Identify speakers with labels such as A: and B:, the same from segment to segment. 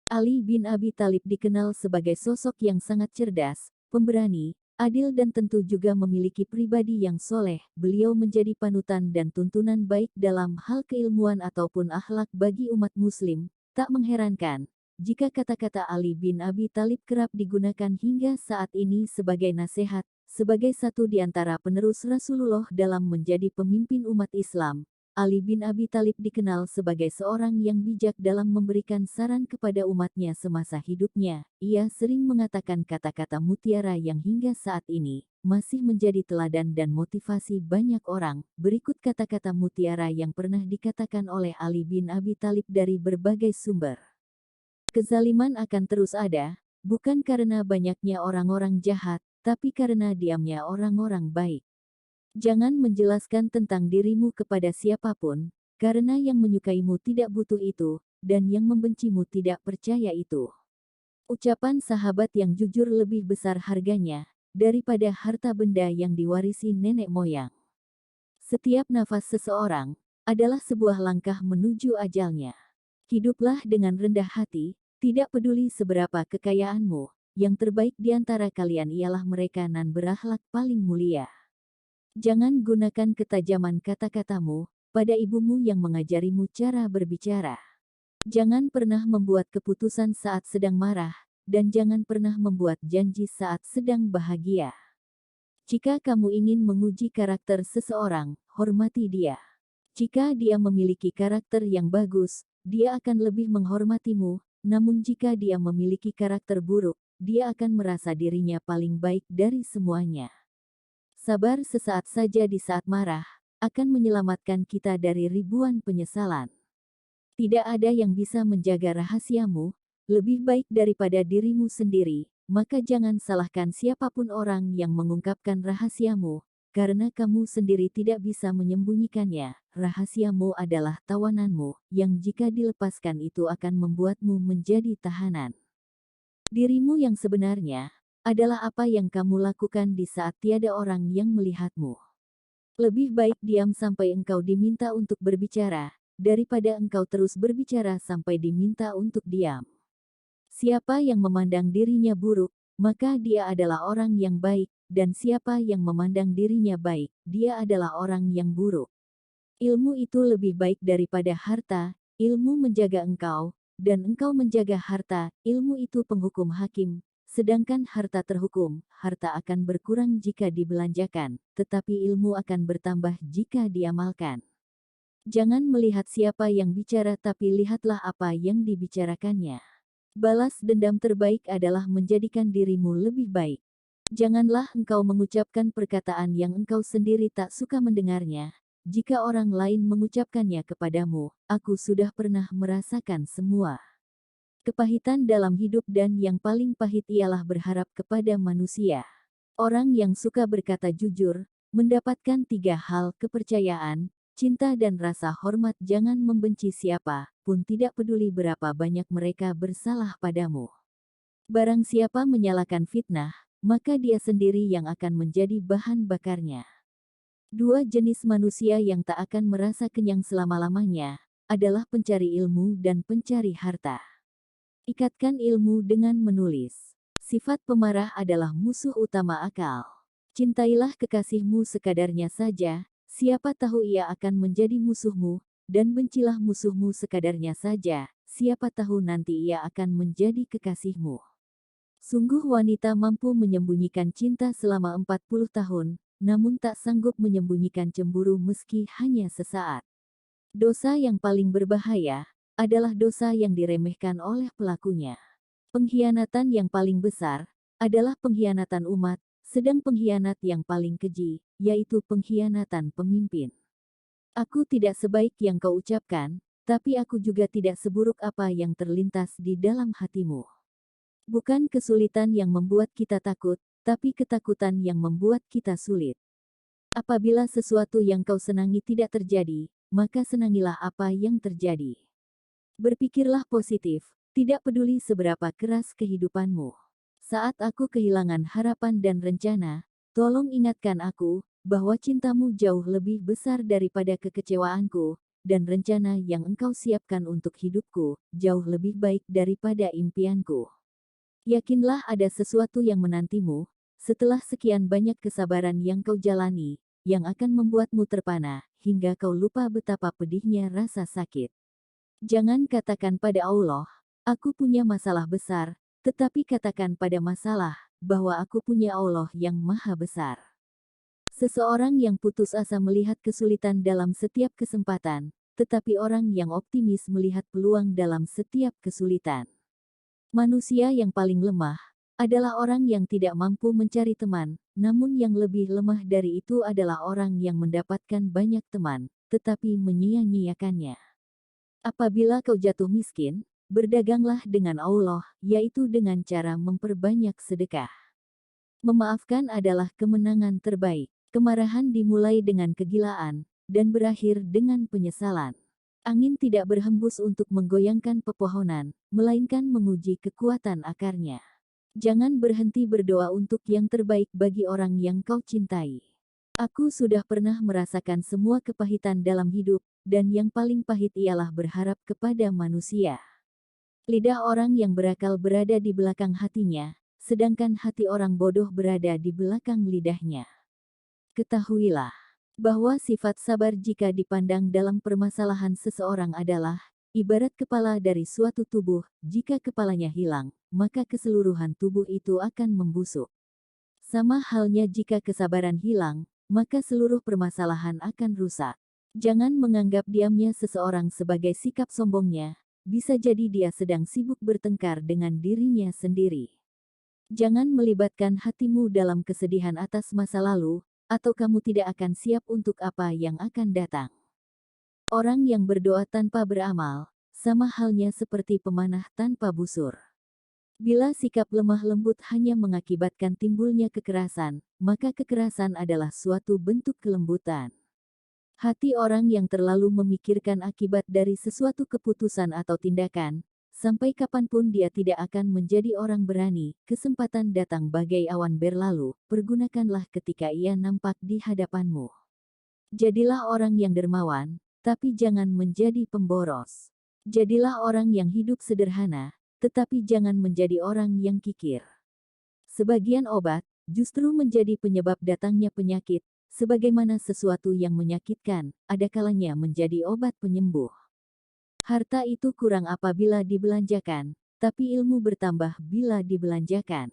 A: Ali bin Abi Thalib dikenal sebagai sosok yang sangat cerdas, pemberani, adil dan tentu juga memiliki pribadi yang soleh. Beliau menjadi panutan dan tuntunan baik dalam hal keilmuan ataupun akhlak bagi umat muslim. Tak mengherankan, jika kata-kata Ali bin Abi Thalib kerap digunakan hingga saat ini sebagai nasihat, sebagai satu di antara penerus Rasulullah dalam menjadi pemimpin umat Islam. Ali bin Abi Thalib dikenal sebagai seorang yang bijak dalam memberikan saran kepada umatnya semasa hidupnya. Ia sering mengatakan kata-kata mutiara yang hingga saat ini masih menjadi teladan dan motivasi banyak orang. Berikut kata-kata mutiara yang pernah dikatakan oleh Ali bin Abi Thalib dari berbagai sumber. Kezaliman akan terus ada, bukan karena banyaknya orang-orang jahat, tapi karena diamnya orang-orang baik. Jangan menjelaskan tentang dirimu kepada siapapun, karena yang menyukaimu tidak butuh itu, dan yang membencimu tidak percaya itu. Ucapan sahabat yang jujur lebih besar harganya, daripada harta benda yang diwarisi nenek moyang. Setiap nafas seseorang, adalah sebuah langkah menuju ajalnya. Hiduplah dengan rendah hati, tidak peduli seberapa kekayaanmu, yang terbaik di antara kalian ialah mereka nan berakhlak paling mulia. Jangan gunakan ketajaman kata-katamu pada ibumu yang mengajarimu cara berbicara. Jangan pernah membuat keputusan saat sedang marah, dan jangan pernah membuat janji saat sedang bahagia. Jika kamu ingin menguji karakter seseorang, hormati dia. Jika dia memiliki karakter yang bagus, dia akan lebih menghormatimu, namun jika dia memiliki karakter buruk, dia akan merasa dirinya paling baik dari semuanya. Sabar sesaat saja di saat marah, akan menyelamatkan kita dari ribuan penyesalan. Tidak ada yang bisa menjaga rahasiamu, lebih baik daripada dirimu sendiri, maka jangan salahkan siapapun orang yang mengungkapkan rahasiamu, karena kamu sendiri tidak bisa menyembunyikannya. Rahasiamu adalah tawananmu, yang jika dilepaskan itu akan membuatmu menjadi tahanan. Dirimu yang sebenarnya adalah apa yang kamu lakukan di saat tiada orang yang melihatmu. Lebih baik diam sampai engkau diminta untuk berbicara, daripada engkau terus berbicara sampai diminta untuk diam. Siapa yang memandang dirinya buruk, maka dia adalah orang yang baik, dan siapa yang memandang dirinya baik, dia adalah orang yang buruk. Ilmu itu lebih baik daripada harta, ilmu menjaga engkau, dan engkau menjaga harta, ilmu itu penghukum hakim. Sedangkan harta terhukum, harta akan berkurang jika dibelanjakan, tetapi ilmu akan bertambah jika diamalkan. Jangan melihat siapa yang bicara tapi lihatlah apa yang dibicarakannya. Balas dendam terbaik adalah menjadikan dirimu lebih baik. Janganlah engkau mengucapkan perkataan yang engkau sendiri tak suka mendengarnya. Jika orang lain mengucapkannya kepadamu, aku sudah pernah merasakan semua kepahitan dalam hidup dan yang paling pahit ialah berharap kepada manusia. Orang yang suka berkata jujur, mendapatkan 3 hal: kepercayaan, cinta dan rasa hormat. Jangan membenci siapa pun, tidak peduli berapa banyak mereka bersalah padamu. Barang siapa menyalakan fitnah, maka dia sendiri yang akan menjadi bahan bakarnya. 2 jenis manusia yang tak akan merasa kenyang selama-lamanya, adalah pencari ilmu dan pencari harta. Ikatkan ilmu dengan menulis. Sifat pemarah adalah musuh utama akal. Cintailah kekasihmu sekadarnya saja, siapa tahu ia akan menjadi musuhmu, dan bencilah musuhmu sekadarnya saja, siapa tahu nanti ia akan menjadi kekasihmu. Sungguh wanita mampu menyembunyikan cinta selama 40 tahun, namun tak sanggup menyembunyikan cemburu meski hanya sesaat. Dosa yang paling berbahaya adalah dosa yang diremehkan oleh pelakunya. Pengkhianatan yang paling besar adalah pengkhianatan umat, sedang pengkhianat yang paling keji, yaitu pengkhianatan pemimpin. Aku tidak sebaik yang kau ucapkan, tapi aku juga tidak seburuk apa yang terlintas di dalam hatimu. Bukan kesulitan yang membuat kita takut, tapi ketakutan yang membuat kita sulit. Apabila sesuatu yang kau senangi tidak terjadi, maka senangilah apa yang terjadi. Berpikirlah positif, tidak peduli seberapa keras kehidupanmu. Saat aku kehilangan harapan dan rencana, tolong ingatkan aku, bahwa cintamu jauh lebih besar daripada kekecewaanku, dan rencana yang engkau siapkan untuk hidupku jauh lebih baik daripada impianku. Yakinlah ada sesuatu yang menantimu, setelah sekian banyak kesabaran yang kau jalani, yang akan membuatmu terpana, hingga kau lupa betapa pedihnya rasa sakit. Jangan katakan pada Allah, aku punya masalah besar, tetapi katakan pada masalah, bahwa aku punya Allah yang maha besar. Seseorang yang putus asa melihat kesulitan dalam setiap kesempatan, tetapi orang yang optimis melihat peluang dalam setiap kesulitan. Manusia yang paling lemah adalah orang yang tidak mampu mencari teman, namun yang lebih lemah dari itu adalah orang yang mendapatkan banyak teman, tetapi menyia-nyiakannya. Apabila kau jatuh miskin, berdaganglah dengan Allah, yaitu dengan cara memperbanyak sedekah. Memaafkan adalah kemenangan terbaik. Kemarahan dimulai dengan kegilaan, dan berakhir dengan penyesalan. Angin tidak berhembus untuk menggoyangkan pepohonan, melainkan menguji kekuatan akarnya. Jangan berhenti berdoa untuk yang terbaik bagi orang yang kau cintai. Aku sudah pernah merasakan semua kepahitan dalam hidup, dan yang paling pahit ialah berharap kepada manusia. Lidah orang yang berakal berada di belakang hatinya, sedangkan hati orang bodoh berada di belakang lidahnya. Ketahuilah bahwa sifat sabar jika dipandang dalam permasalahan seseorang adalah ibarat kepala dari suatu tubuh. Jika kepalanya hilang, maka keseluruhan tubuh itu akan membusuk. Sama halnya jika kesabaran hilang, maka seluruh permasalahan akan rusak. Jangan menganggap diamnya seseorang sebagai sikap sombongnya, bisa jadi dia sedang sibuk bertengkar dengan dirinya sendiri. Jangan melibatkan hatimu dalam kesedihan atas masa lalu, atau kamu tidak akan siap untuk apa yang akan datang. Orang yang berdoa tanpa beramal, sama halnya seperti pemanah tanpa busur. Bila sikap lemah lembut hanya mengakibatkan timbulnya kekerasan, maka kekerasan adalah suatu bentuk kelembutan. Hati orang yang terlalu memikirkan akibat dari sesuatu keputusan atau tindakan, sampai kapanpun dia tidak akan menjadi orang berani. Kesempatan datang bagai awan berlalu, pergunakanlah ketika ia nampak di hadapanmu. Jadilah orang yang dermawan, tapi jangan menjadi pemboros. Jadilah orang yang hidup sederhana, tetapi jangan menjadi orang yang kikir. Sebagian obat justru menjadi penyebab datangnya penyakit, sebagaimana sesuatu yang menyakitkan, ada kalanya menjadi obat penyembuh. Harta itu kurang apabila dibelanjakan, tapi ilmu bertambah bila dibelanjakan.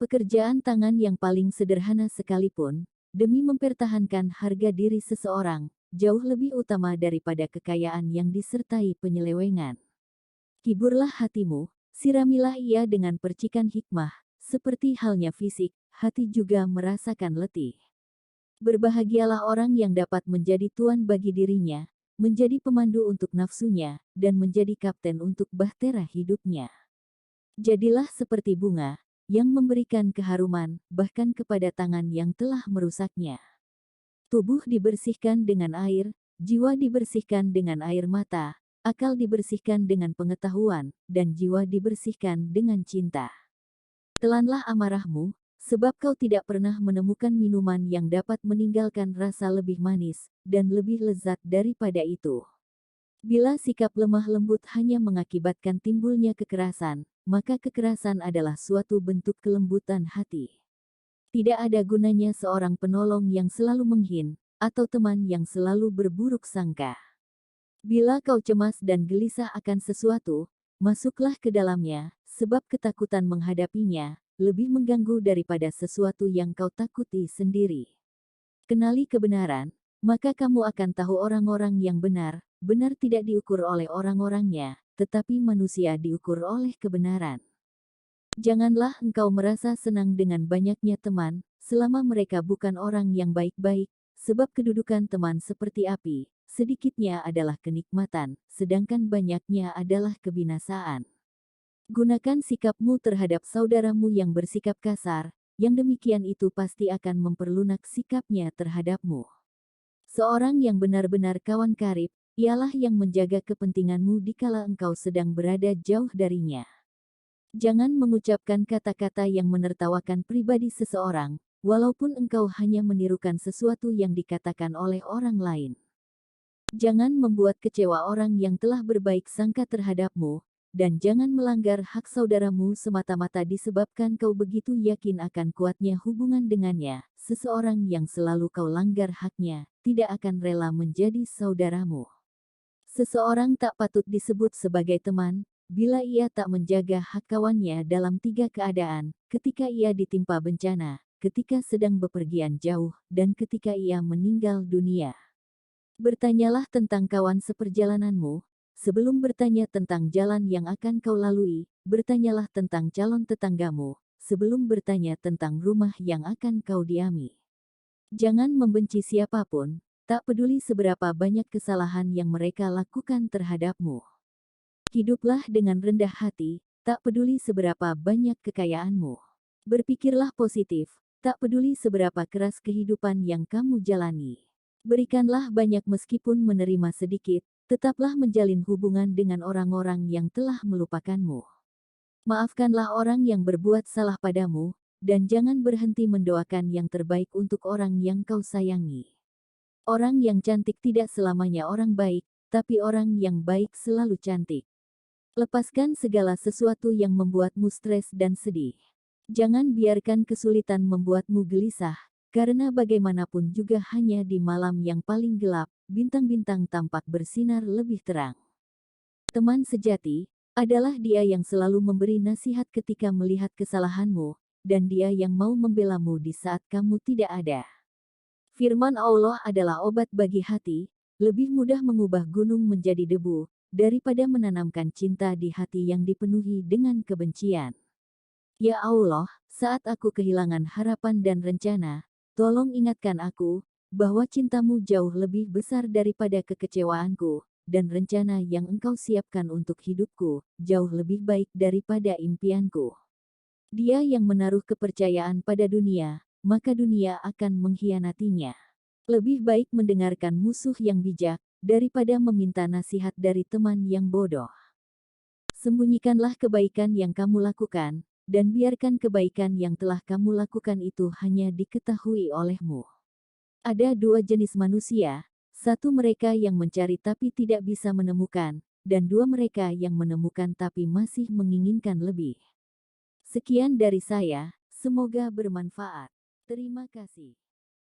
A: Pekerjaan tangan yang paling sederhana sekalipun, demi mempertahankan harga diri seseorang, jauh lebih utama daripada kekayaan yang disertai penyelewengan. Hiburlah hatimu, siramilah ia dengan percikan hikmah, seperti halnya fisik, hati juga merasakan letih. Berbahagialah orang yang dapat menjadi tuan bagi dirinya, menjadi pemandu untuk nafsunya, dan menjadi kapten untuk bahtera hidupnya. Jadilah seperti bunga, yang memberikan keharuman, bahkan kepada tangan yang telah merusaknya. Tubuh dibersihkan dengan air, jiwa dibersihkan dengan air mata, akal dibersihkan dengan pengetahuan, dan jiwa dibersihkan dengan cinta. Telanlah amarahmu, sebab kau tidak pernah menemukan minuman yang dapat meninggalkan rasa lebih manis, dan lebih lezat daripada itu. Bila sikap lemah lembut hanya mengakibatkan timbulnya kekerasan, maka kekerasan adalah suatu bentuk kelembutan hati. Tidak ada gunanya seorang penolong yang selalu menghin, atau teman yang selalu berburuk sangka. Bila kau cemas dan gelisah akan sesuatu, masuklah ke dalamnya, sebab ketakutan menghadapinya lebih mengganggu daripada sesuatu yang kau takuti sendiri. Kenali kebenaran, maka kamu akan tahu orang-orang yang benar. Benar tidak diukur oleh orang-orangnya, tetapi manusia diukur oleh kebenaran. Janganlah engkau merasa senang dengan banyaknya teman, selama mereka bukan orang yang baik-baik, sebab kedudukan teman seperti api. Sedikitnya adalah kenikmatan, sedangkan banyaknya adalah kebinasaan. Gunakan sikapmu terhadap saudaramu yang bersikap kasar, yang demikian itu pasti akan memperlunak sikapnya terhadapmu. Seorang yang benar-benar kawan karib, ialah yang menjaga kepentinganmu dikala engkau sedang berada jauh darinya. Jangan mengucapkan kata-kata yang menertawakan pribadi seseorang, walaupun engkau hanya menirukan sesuatu yang dikatakan oleh orang lain. Jangan membuat kecewa orang yang telah berbaik sangka terhadapmu, dan jangan melanggar hak saudaramu semata-mata disebabkan kau begitu yakin akan kuatnya hubungan dengannya. Seseorang yang selalu kau langgar haknya, tidak akan rela menjadi saudaramu. Seseorang tak patut disebut sebagai teman, bila ia tak menjaga hak kawannya dalam 3 keadaan: ketika ia ditimpa bencana, ketika sedang bepergian jauh, dan ketika ia meninggal dunia. Bertanyalah tentang kawan seperjalananmu, sebelum bertanya tentang jalan yang akan kau lalui. Bertanyalah tentang calon tetanggamu, sebelum bertanya tentang rumah yang akan kau diami. Jangan membenci siapapun, tak peduli seberapa banyak kesalahan yang mereka lakukan terhadapmu. Hiduplah dengan rendah hati, tak peduli seberapa banyak kekayaanmu. Berpikirlah positif, tak peduli seberapa keras kehidupan yang kamu jalani. Berikanlah banyak meskipun menerima sedikit, tetaplah menjalin hubungan dengan orang-orang yang telah melupakanmu. Maafkanlah orang yang berbuat salah padamu, dan jangan berhenti mendoakan yang terbaik untuk orang yang kau sayangi. Orang yang cantik tidak selamanya orang baik, tapi orang yang baik selalu cantik. Lepaskan segala sesuatu yang membuatmu stres dan sedih. Jangan biarkan kesulitan membuatmu gelisah, karena bagaimanapun juga hanya di malam yang paling gelap, bintang-bintang tampak bersinar lebih terang. Teman sejati adalah dia yang selalu memberi nasihat ketika melihat kesalahanmu, dan dia yang mau membelamu di saat kamu tidak ada. Firman Allah adalah obat bagi hati, lebih mudah mengubah gunung menjadi debu, daripada menanamkan cinta di hati yang dipenuhi dengan kebencian. Ya Allah, saat aku kehilangan harapan dan rencana, tolong ingatkan aku, bahwa cintamu jauh lebih besar daripada kekecewaanku, dan rencana yang engkau siapkan untuk hidupku, jauh lebih baik daripada impianku. Dia yang menaruh kepercayaan pada dunia, maka dunia akan mengkhianatinya. Lebih baik mendengarkan musuh yang bijak, daripada meminta nasihat dari teman yang bodoh. Sembunyikanlah kebaikan yang kamu lakukan, dan biarkan kebaikan yang telah kamu lakukan itu hanya diketahui olehmu. Ada 2 jenis manusia, satu mereka yang mencari tapi tidak bisa menemukan, dan 2 mereka yang menemukan tapi masih menginginkan lebih. Sekian dari saya, semoga bermanfaat. Terima kasih.